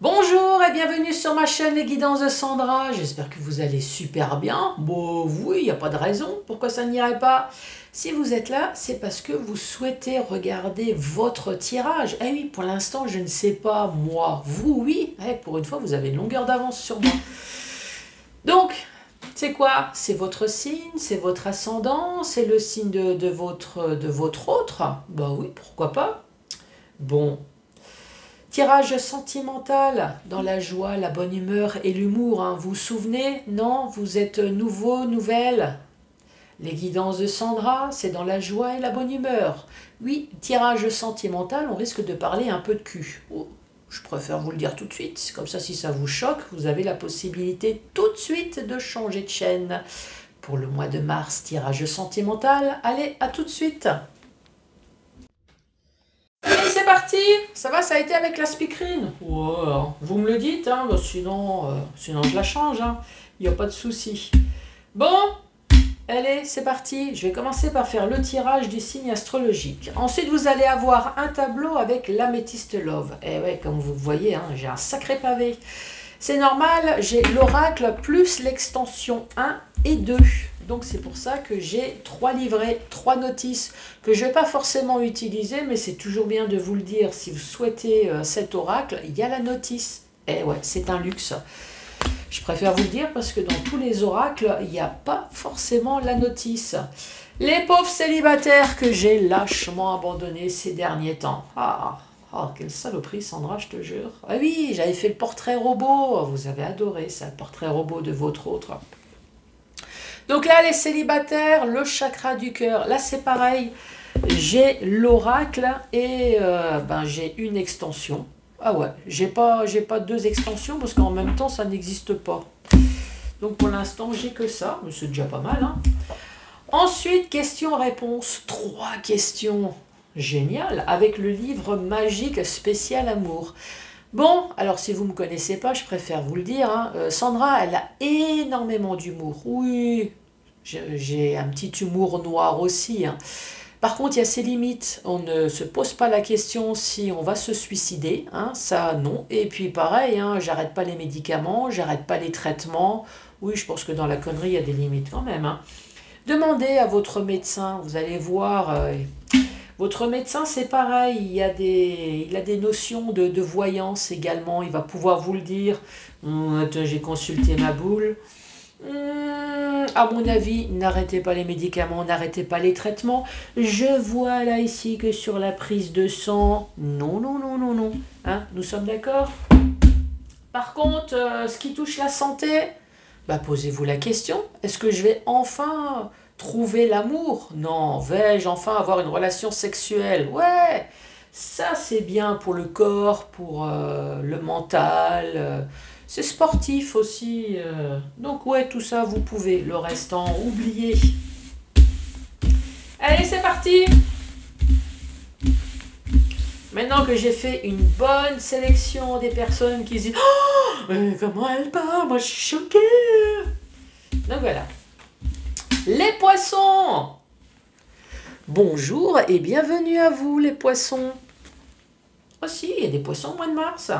Bonjour et bienvenue sur ma chaîne Les Guidances de Sandra. J'espère que vous allez super bien. Bon, oui, il n'y a pas de raison pourquoi ça n'irait pas. Si vous êtes là, c'est parce que vous souhaitez regarder votre tirage. Eh oui, pour l'instant, je ne sais pas, moi. Vous, oui. Pour une fois, vous avez une longueur d'avance sur moi. Donc, c'est quoi? C'est votre signe, c'est votre ascendant, c'est le signe de votre autre. Bah oui, pourquoi pas. Bon. Tirage sentimental, dans la joie, la bonne humeur et l'humour. Vous vous souvenez? Non, vous êtes nouveau, nouvelle. Les guidances de Sandra, c'est dans la joie et la bonne humeur. Oui, tirage sentimental, on risque de parler un peu de cul. Oh, je préfère vous le dire tout de suite. Comme ça, si ça vous choque, vous avez la possibilité tout de suite de changer de chaîne. Pour le mois de mars, tirage sentimental. Allez, à tout de suite. C'est parti. Ça va, ça a été avec la speakerine? Ouais, vous me le dites, sinon je la change. Il n'y a pas de souci. Bon, allez, c'est parti. Je vais commencer par faire le tirage du signe astrologique. Ensuite, vous allez avoir un tableau avec l'améthyste love. Et ouais, comme vous voyez, j'ai un sacré pavé. C'est normal, j'ai l'oracle plus l'extension 1 et 2. Donc c'est pour ça que j'ai 3 livrets, 3 notices que je ne vais pas forcément utiliser, mais c'est toujours bien de vous le dire. Si vous souhaitez cet oracle, il y a la notice. Et ouais, c'est un luxe. Je préfère vous le dire parce que dans tous les oracles, il n'y a pas forcément la notice. Les pauvres célibataires que j'ai lâchement abandonnés ces derniers temps. Quelle saloperie, Sandra, je te jure. Ah oui, j'avais fait le portrait robot. Vous avez adoré ça, le portrait robot de votre autre. Donc là, les célibataires, le chakra du cœur. Là, c'est pareil. J'ai l'oracle et j'ai une extension. Ah ouais, j'ai pas 2 extensions parce qu'en même temps, ça n'existe pas. Donc pour l'instant, j'ai que ça. Mais c'est déjà pas mal. Ensuite, question-réponse. 3 questions. Génial. Avec le livre magique spécial amour. Bon, alors si vous ne me connaissez pas, je préfère vous le dire. Sandra, elle a énormément d'humour. Oui, j'ai un petit humour noir aussi. Par contre, il y a ses limites. On ne se pose pas la question si on va se suicider. Ça, non. Et puis pareil, j'arrête pas les médicaments, j'arrête pas les traitements. Oui, je pense que dans la connerie, il y a des limites quand même. Demandez à votre médecin, vous allez voir... Votre médecin, c'est pareil, il a des notions de voyance également. Il va pouvoir vous le dire. Attends, j'ai consulté ma boule. À mon avis, n'arrêtez pas les médicaments, n'arrêtez pas les traitements. Je vois là ici que sur la prise de sang, non, non, non, non, non. Nous sommes d'accord? Par contre, ce qui touche la santé, posez-vous la question. Est-ce que je vais enfin... trouver l'amour? Non. Vais-je enfin avoir une relation sexuelle? Ouais, ça c'est bien pour le corps, pour le mental. C'est sportif aussi. Donc ouais, tout ça vous pouvez. Le restant, oubliez. Allez, c'est parti! Maintenant que j'ai fait une bonne sélection des personnes qui se disent « Oh, comment elle parle? Moi je suis choquée !» Donc voilà. Les poissons! Bonjour et bienvenue à vous les poissons. Oh si, il y a des poissons au mois de mars.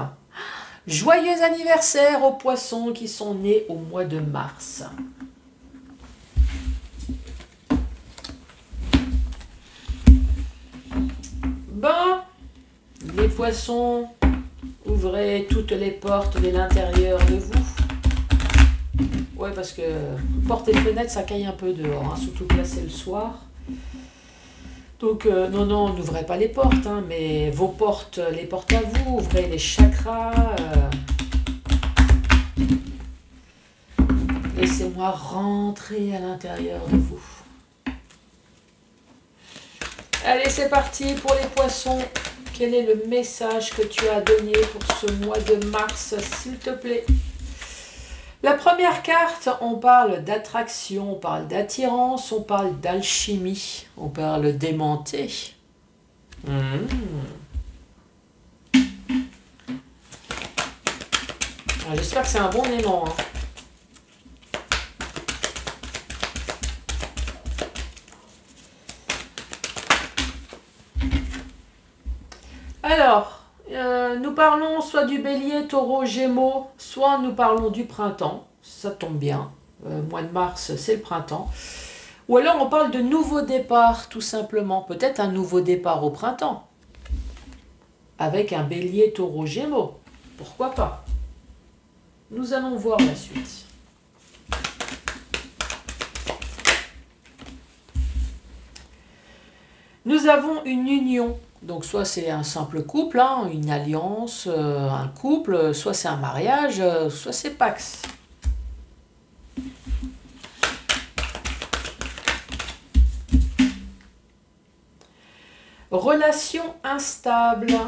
Joyeux anniversaire aux poissons qui sont nés au mois de mars. Les poissons, ouvrez toutes les portes de l'intérieur de vous. Ouais, parce que portes et fenêtres, ça caille un peu dehors, surtout que là, c'est le soir. Donc, non, n'ouvrez pas les portes, mais vos portes, les portes à vous, ouvrez les chakras. Laissez-moi rentrer à l'intérieur de vous. Allez, c'est parti pour les poissons. Quel est le message que tu as donné pour ce mois de mars, s'il te plaît? La première carte, on parle d'attraction, on parle d'attirance, on parle d'alchimie, on parle d'aimanté. J'espère que c'est un bon aimant. Alors, nous nous parlons soit du bélier, taureau, gémeaux, soit nous parlons du printemps. Ça tombe bien. Mois de mars, c'est le printemps. Ou alors on parle de nouveau départ, tout simplement. Peut-être un nouveau départ au printemps. Avec un bélier, taureau, gémeaux. Pourquoi pas? Nous allons voir la suite. Nous avons une union. Donc soit c'est un simple couple, hein, une alliance, un couple, soit c'est un mariage, soit c'est Pax. Relation instable.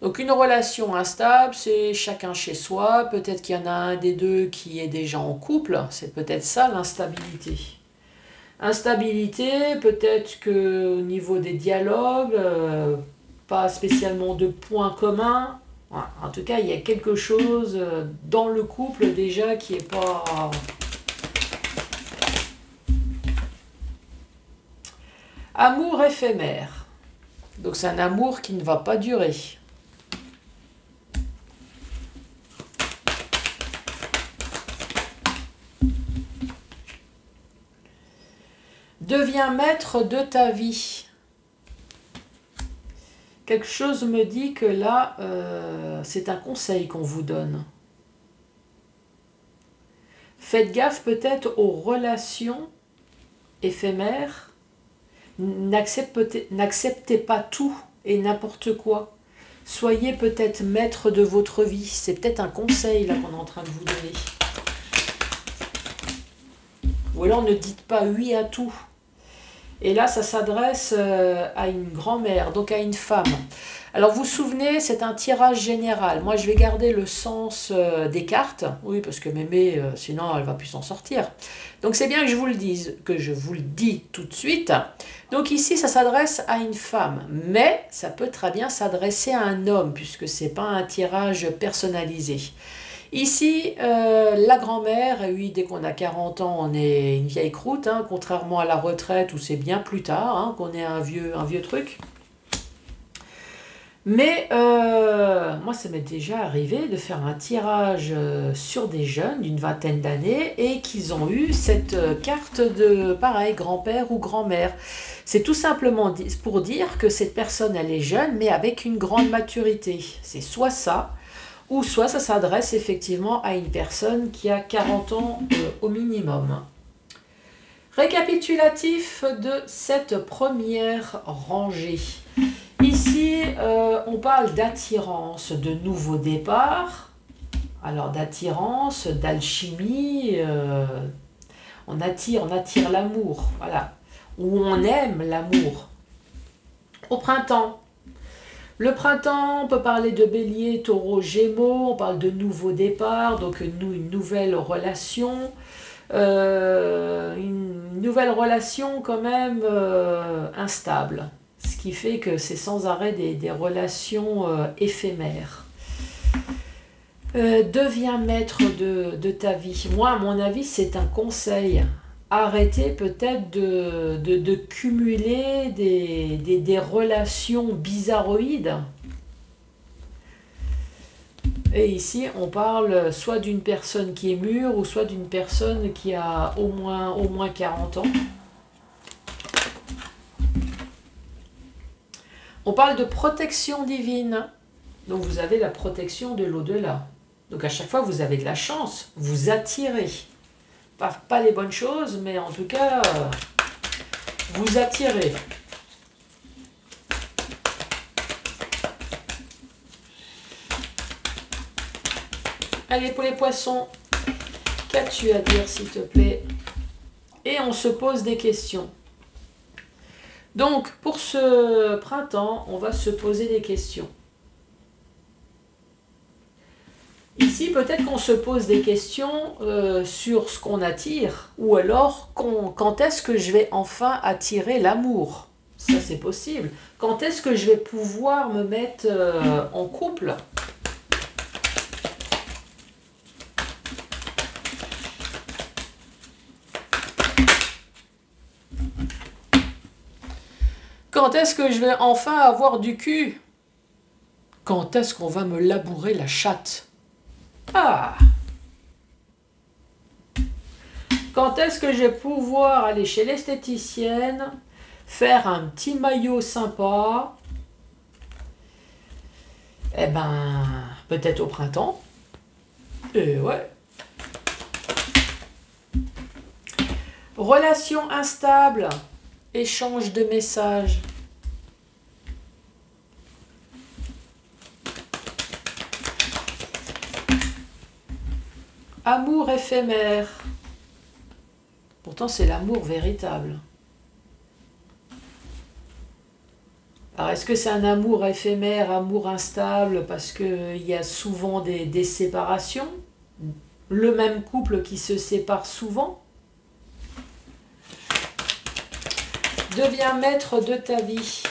Donc une relation instable, c'est chacun chez soi. Peut-être qu'il y en a un des deux qui est déjà en couple. C'est peut-être ça l'instabilité. Instabilité, peut-être qu'au niveau des dialogues, pas spécialement de points communs. En tout cas, il y a quelque chose dans le couple déjà qui n'est pas... Amour éphémère. Donc c'est un amour qui ne va pas durer. Deviens maître de ta vie. Quelque chose me dit que là, c'est un conseil qu'on vous donne. Faites gaffe peut-être aux relations éphémères. N'acceptez pas tout et n'importe quoi. Soyez peut-être maître de votre vie. C'est peut-être un conseil là qu'on est en train de vous donner. Ou alors ne dites pas oui à tout. Et là, ça s'adresse à une grand-mère, donc à une femme. Alors, vous vous souvenez, c'est un tirage général. Moi, je vais garder le sens des cartes. Oui, parce que Mémé, sinon, elle ne va plus s'en sortir. Donc, c'est bien que je vous le dise, que je vous le dis tout de suite. Donc, ici, ça s'adresse à une femme. Mais, ça peut très bien s'adresser à un homme, puisque ce n'est pas un tirage personnalisé. Ici, la grand-mère, oui, dès qu'on a 40 ans, on est une vieille croûte, hein, contrairement à la retraite où c'est bien plus tard, hein, qu'on est un vieux truc. Mais moi, ça m'est déjà arrivé de faire un tirage sur des jeunes d'une vingtaine d'années et qu'ils ont eu cette carte de, pareil, grand-père ou grand-mère. C'est tout simplement pour dire que cette personne, elle est jeune, mais avec une grande maturité. C'est soit ça, ou soit ça s'adresse effectivement à une personne qui a 40 ans au minimum. Récapitulatif de cette première rangée. Ici, on parle d'attirance, de nouveau départ. Alors d'attirance, d'alchimie, on attire l'amour, voilà. Ou on aime l'amour. Au printemps. Le printemps, on peut parler de bélier, taureau, gémeaux, on parle de nouveau départ, donc une nouvelle relation. Une nouvelle relation quand même instable. Ce qui fait que c'est sans arrêt des relations éphémères. Deviens maître de ta vie. Moi, à mon avis, c'est un conseil. Arrêtez peut-être de cumuler des relations bizarroïdes. Et ici, on parle soit d'une personne qui est mûre ou soit d'une personne qui a au moins 40 ans. On parle de protection divine. Donc vous avez la protection de l'au-delà. Donc à chaque fois, vous avez de la chance. Vous attirez. Pas les bonnes choses, mais en tout cas, vous attirez. Allez, pour les poissons, qu'as-tu à dire, s'il te plaît? Et on se pose des questions. Donc, pour ce printemps, on va se poser des questions. Ici, peut-être qu'on se pose des questions sur ce qu'on attire, ou alors quand est-ce que je vais enfin attirer l'amour? Ça, c'est possible. Quand est-ce que je vais pouvoir me mettre en couple? Quand est-ce que je vais enfin avoir du cul? Quand est-ce qu'on va me labourer la chatte? Ah! Quand est-ce que je vais pouvoir aller chez l'esthéticienne, faire un petit maillot sympa? Eh ben, peut-être au printemps. Et ouais. Relation instable. Échange de messages. Amour éphémère. Pourtant, c'est l'amour véritable. Alors, est-ce que c'est un amour éphémère, amour instable, parce qu'il y a souvent des séparations? Le même couple qui se sépare souvent? Deviens maître de ta vie.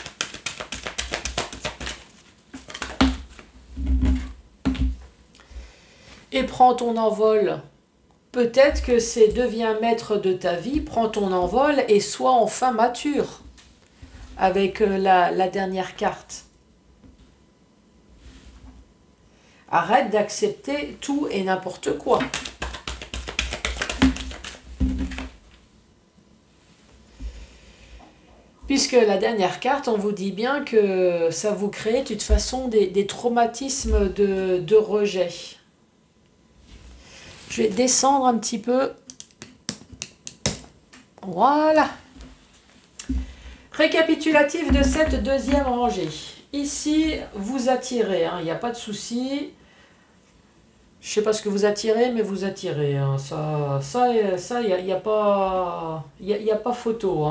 Et prends ton envol. Peut-être que c'est deviens maître de ta vie, prends ton envol et sois enfin mature. Avec la dernière carte. Arrête d'accepter tout et n'importe quoi. Puisque la dernière carte, on vous dit bien que ça vous crée de toute façon des traumatismes de rejet. Je vais descendre un petit peu. Voilà. Récapitulatif de cette deuxième rangée. Ici, vous attirez, il n'y a pas de souci. Je ne sais pas ce que vous attirez, mais vous attirez. Ça, il n'y a pas photo.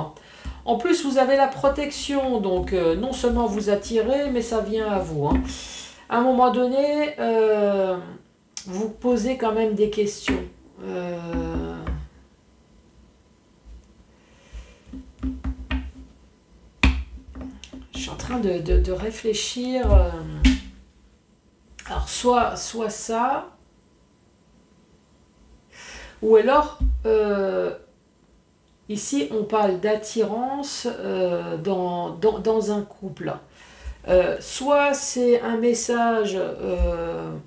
En plus, vous avez la protection, donc non seulement vous attirez, mais ça vient à vous. À un moment donné, vous posez quand même des questions. Je suis en train de réfléchir. Alors, soit ça, ou alors, ici, on parle d'attirance dans un couple. Soit c'est un message,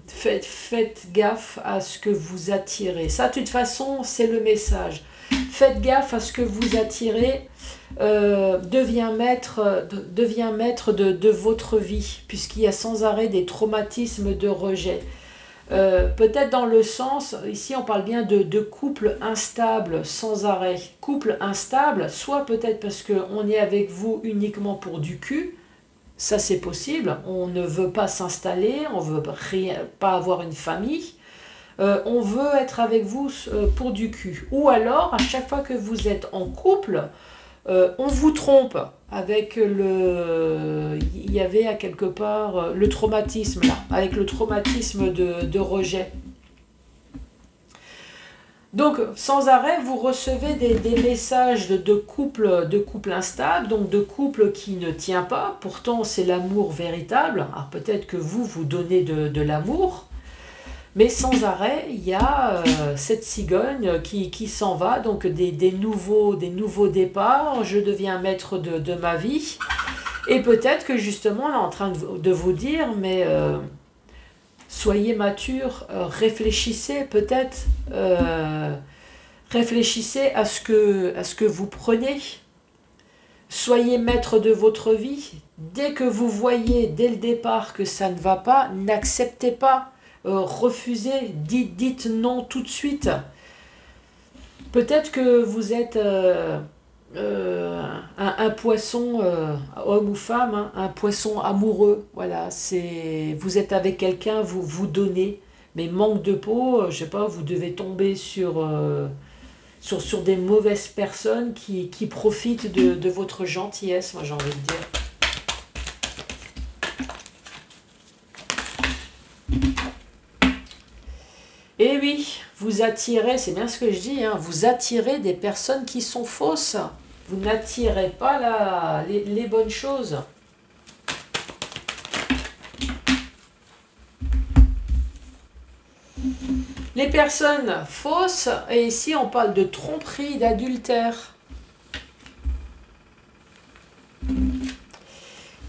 faites gaffe à ce que vous attirez. Ça, de toute façon, c'est le message. Faites gaffe à ce que vous attirez. Deviens maître de votre vie, puisqu'il y a sans arrêt des traumatismes de rejet. Peut-être dans le sens, ici on parle bien de couple instable sans arrêt. Couple instable, soit peut-être parce qu'on est avec vous uniquement pour du cul, ça c'est possible, on ne veut pas s'installer, on ne veut pas avoir une famille, on veut être avec vous pour du cul. Ou alors, à chaque fois que vous êtes en couple, on vous trompe avec il y avait à quelque part le traumatisme là, avec le traumatisme de rejet. Donc sans arrêt vous recevez des messages de couple instable, donc de couple qui ne tient pas, pourtant c'est l'amour véritable. Alors peut-être que vous donnez de l'amour, mais sans arrêt, il y a cette cigogne qui s'en va, donc des nouveaux départs, je deviens maître de ma vie. Et peut-être que justement, on est en train de vous dire, mais soyez mature, réfléchissez peut-être, réfléchissez à ce que vous prenez. Soyez maître de votre vie. Dès que vous voyez, dès le départ, que ça ne va pas, n'acceptez pas. Refusez, dites non tout de suite. Peut-être que vous êtes un poisson, homme ou femme, un poisson amoureux. Voilà, vous êtes avec quelqu'un, vous donnez, mais manque de peau, je sais pas, vous devez tomber sur des mauvaises personnes qui profitent de votre gentillesse, moi j'ai envie de dire. Et oui, vous attirez, c'est bien ce que je dis, vous attirez des personnes qui sont fausses. Vous n'attirez pas les bonnes choses. Les personnes fausses, et ici on parle de tromperie, d'adultère.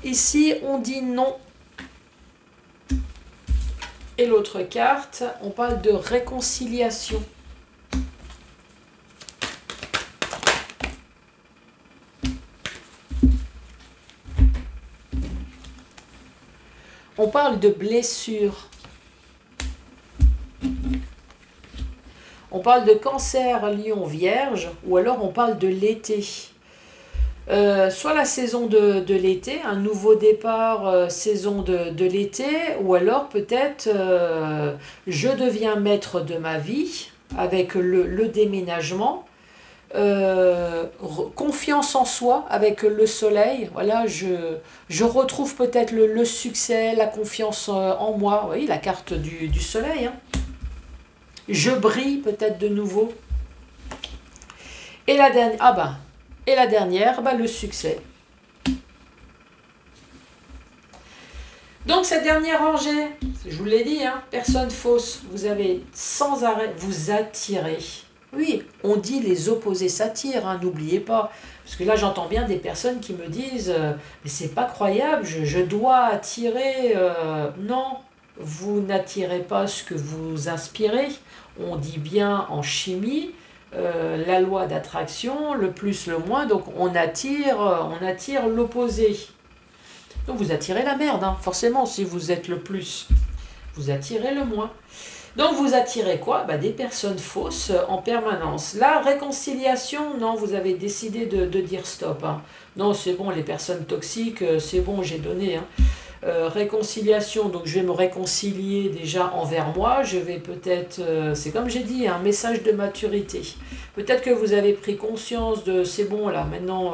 Ici on dit non. Et l'autre carte, on parle de réconciliation. On parle de blessure. On parle de cancer, lion, vierge, ou alors on parle de l'été. Soit la saison de l'été, un nouveau départ, saison de l'été, ou alors peut-être je deviens maître de ma vie avec le déménagement. Confiance en soi avec le soleil, voilà, je retrouve peut-être le succès, la confiance en moi, oui, la carte du soleil, hein. Je brille peut-être de nouveau. Et la dernière, le succès. Donc cette dernière rangée, je vous l'ai dit, hein, personne fausse, vous avez sans arrêt, vous attirez. Oui, on dit les opposés s'attirent, hein, n'oubliez pas. Parce que là, j'entends bien des personnes qui me disent mais c'est pas croyable, je dois attirer. Non, vous n'attirez pas ce que vous inspirez. On dit bien en chimie, la loi d'attraction, le plus, le moins. Donc on attire l'opposé. Donc vous attirez la merde, hein, forcément, si vous êtes le plus. Vous attirez le moins. Donc vous attirez quoi? Des personnes fausses en permanence. La réconciliation, non, vous avez décidé de dire stop, hein. Non, c'est bon, les personnes toxiques, c'est bon, j'ai donné, hein. Réconciliation, donc je vais me réconcilier déjà envers moi. Je vais peut-être, c'est comme j'ai dit, un message de maturité. Peut-être que vous avez pris conscience de c'est bon là, maintenant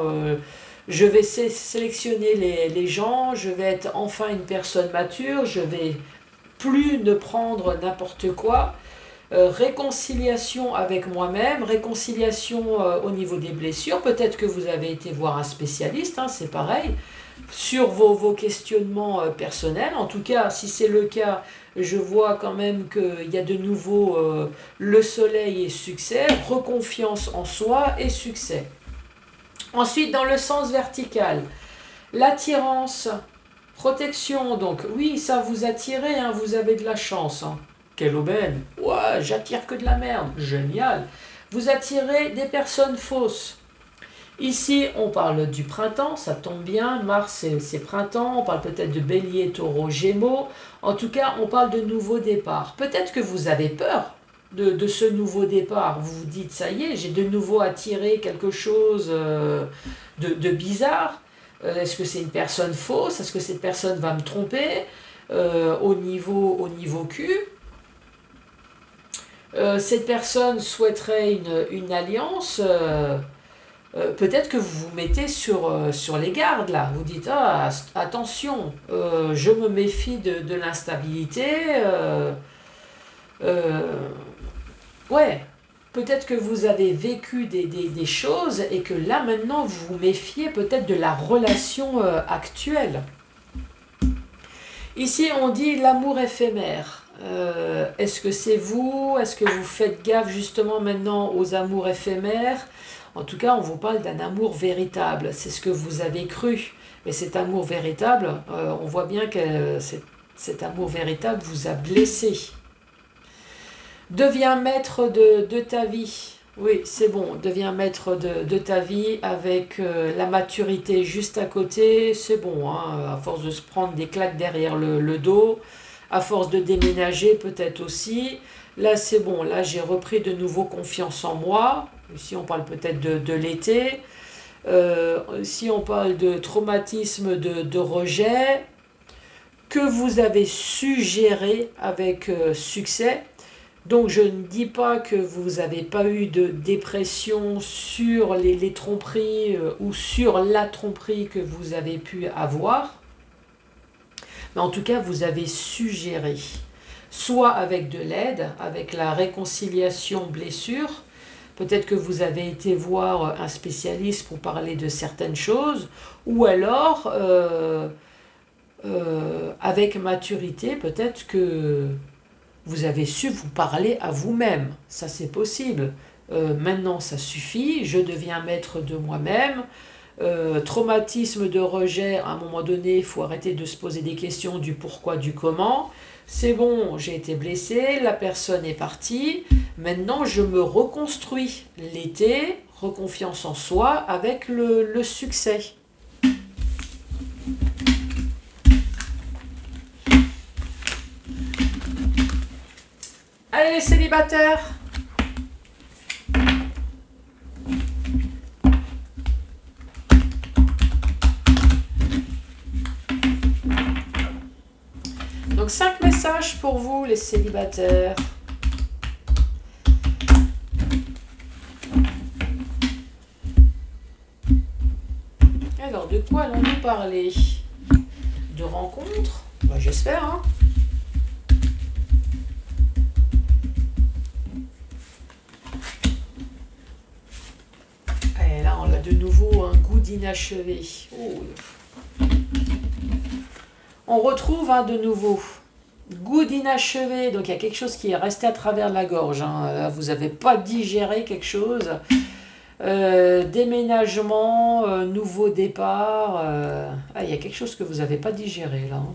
je vais sélectionner les gens, je vais être enfin une personne mature, je vais plus ne prendre n'importe quoi. Réconciliation avec moi-même, réconciliation au niveau des blessures. Peut-être que vous avez été voir un spécialiste, hein, c'est pareil, sur vos questionnements personnels. En tout cas, si c'est le cas, je vois quand même qu'il y a de nouveau le soleil et succès, reconfiance en soi et succès. Ensuite, dans le sens vertical, l'attirance, protection, donc oui, ça vous attirez, hein, vous avez de la chance. Hein. Quelle aubaine! Ouais, j'attire que de la merde, génial! Vous attirez des personnes fausses. Ici, on parle du printemps, ça tombe bien, Mars c'est printemps, on parle peut-être de bélier, taureau, gémeaux. En tout cas, on parle de nouveau départ. Peut-être que vous avez peur de ce nouveau départ. Vous vous dites, ça y est, j'ai de nouveau attiré quelque chose de bizarre. Est-ce que c'est une personne fausse? Est-ce que cette personne va me tromper au niveau cul? Cette personne souhaiterait une alliance. Peut-être que vous vous mettez sur les gardes là. Vous dites attention, je me méfie de l'instabilité. Ouais. Peut-être que vous avez vécu des choses et que là maintenant vous vous méfiez peut-être de la relation actuelle. Ici on dit l'amour éphémère. Est-ce que c'est vous? Est-ce que vous faites gaffe justement maintenant aux amours éphémères? En tout cas on vous parle d'un amour véritable. C'est ce que vous avez cru. Mais cet amour véritable, on voit bien que cet amour véritable vous a blessé. Deviens maître de ta vie. Oui, c'est bon, deviens maître de ta vie avec la maturité juste à côté. C'est bon, hein, à force de se prendre des claques derrière le dos, à force de déménager peut-être aussi. Là, c'est bon, là j'ai repris de nouveau confiance en moi. Ici, on parle peut-être de l'été. Ici, on parle de traumatisme de rejet que vous avez su gérer avec succès. Donc je ne dis pas que vous n'avez pas eu de dépression sur les tromperies ou sur la tromperie que vous avez pu avoir. Mais en tout cas, vous avez su gérer. Soit avec de l'aide, avec la réconciliation blessure. Peut-être que vous avez été voir un spécialiste pour parler de certaines choses. Ou alors, avec maturité, peut-être que vous avez su vous parler à vous-même, ça c'est possible. Maintenant ça suffit, je deviens maître de moi-même, traumatisme de rejet, à un moment donné, il faut arrêter de se poser des questions du pourquoi, du comment. C'est bon, j'ai été blessée, la personne est partie. Maintenant, je me reconstruis l'été, reconfiance en soi avec le succès. Allez, les célibataires! Donc 5 messages pour vous, les célibataires. Alors, de quoi allons-nous parler? De rencontres? Bah, j'espère, hein. Et là, on a de nouveau un goût d'inachevé. Oh. On retrouve de nouveau goût d'inachevé. Donc, il y a quelque chose qui est resté à travers la gorge. Hein. Là, vous n'avez pas digéré quelque chose. Déménagement, nouveau départ. Il y a quelque chose que vous n'avez pas digéré, là. Hein.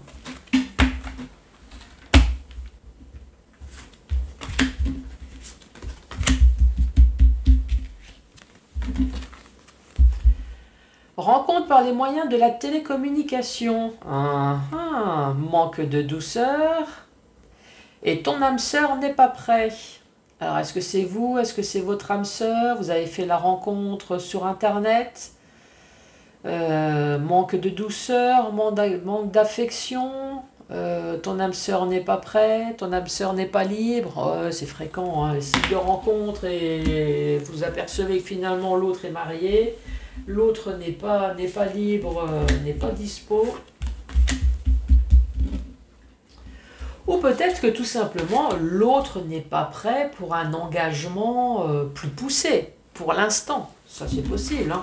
Rencontre par les moyens de la télécommunication. Manque de douceur. Et ton âme sœur n'est pas prêt. Alors, est-ce que c'est vous? Est-ce que c'est votre âme sœur? Vous avez fait la rencontre sur Internet? Manque de douceur, manque d'affection. Ton âme sœur n'est pas prêt. Ton âme sœur n'est pas libre. C'est fréquent, hein, les sites de rencontre et vous apercevez que finalement l'autre est marié. L'autre n'est pas libre, n'est pas dispo. Ou peut-être que tout simplement, l'autre n'est pas prêt pour un engagement plus poussé, pour l'instant. Ça, c'est possible. Hein.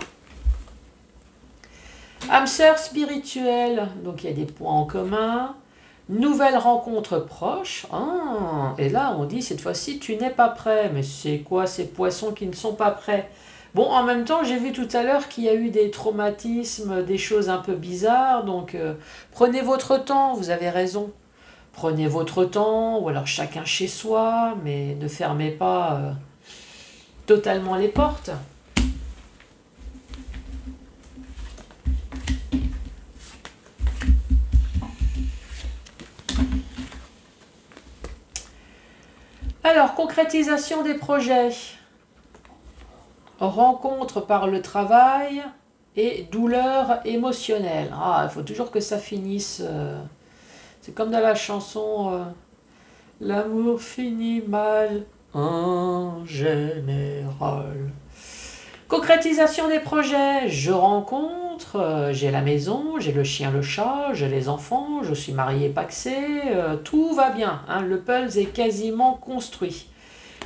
Âme sœur spirituelle, donc il y a des points en commun. Nouvelle rencontre proche. Et là, on dit cette fois-ci, tu n'es pas prêt. Mais c'est quoi ces poissons qui ne sont pas prêts? Bon, en même temps, j'ai vu tout à l'heure qu'il y a eu des traumatismes, des choses un peu bizarres. Donc, prenez votre temps, vous avez raison. Prenez votre temps, ou alors chacun chez soi, mais ne fermez pas totalement les portes. Alors, concrétisation des projets. Rencontre par le travail et douleur émotionnelle. Il faut toujours que ça finisse... C'est comme dans la chanson l'amour finit mal en général. Concrétisation des projets. Je rencontre, j'ai la maison, j'ai le chien, le chat, j'ai les enfants, je suis marié, pacsé, tout va bien. Hein, le puzzle est quasiment construit.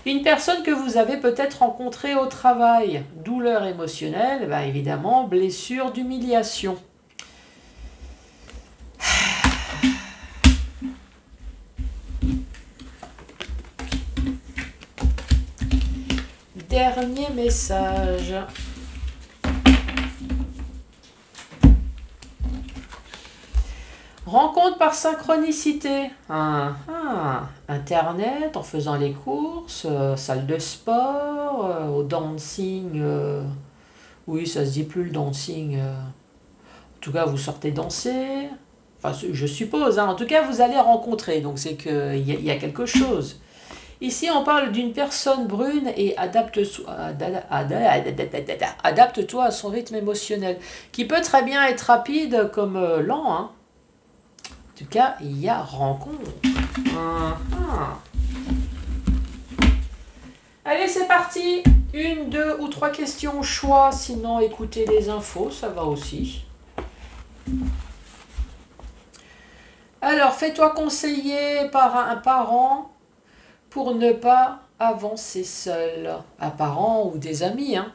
Une personne que vous avez peut-être rencontrée au travail. Douleur émotionnelle, évidemment, blessure d'humiliation. Dernier message. Rencontre par synchronicité. Internet, en faisant les courses, salle de sport, au dancing. Oui, ça se dit plus le dancing. En tout cas, vous sortez danser. Enfin, je suppose. Hein. En tout cas, vous allez rencontrer. Donc, c'est qu'il y a quelque chose. Ici, on parle d'une personne brune et adapte-toi à son rythme émotionnel, qui peut très bien être rapide comme lent. Hein. En tout cas, il y a rencontre. Allez, c'est parti. 1, 2 ou 3 questions au choix. Sinon, écoutez les infos, ça va aussi. Alors, fais-toi conseiller par un parent pour ne pas avancer seul. Un parent ou des amis. Hein.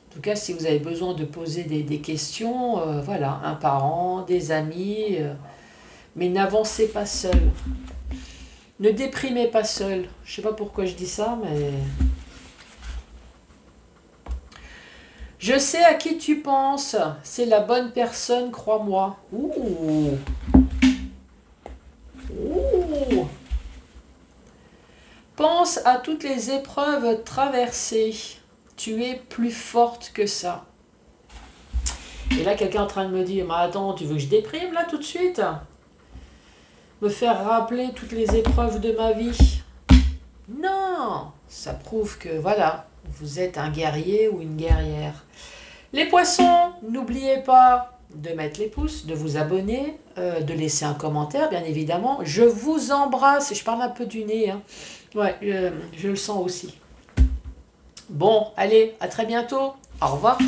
En tout cas, si vous avez besoin de poser des questions, voilà, un parent, des amis, mais n'avancez pas seul. Ne déprimez pas seul. Je ne sais pas pourquoi je dis ça, mais... Je sais à qui tu penses. C'est la bonne personne, crois-moi. Ouh. Ouh. Pense à toutes les épreuves traversées. Tu es plus forte que ça. Et là, quelqu'un est en train de me dire, mais attends, tu veux que je déprime là tout de suite? Me faire rappeler toutes les épreuves de ma vie? Non, ça prouve que voilà, vous êtes un guerrier ou une guerrière. Les poissons, n'oubliez pas de mettre les pouces, de vous abonner, de laisser un commentaire, bien évidemment. Je vous embrasse, et je parle un peu du nez, hein. Ouais, je le sens aussi. Bon, allez, à très bientôt. Au revoir.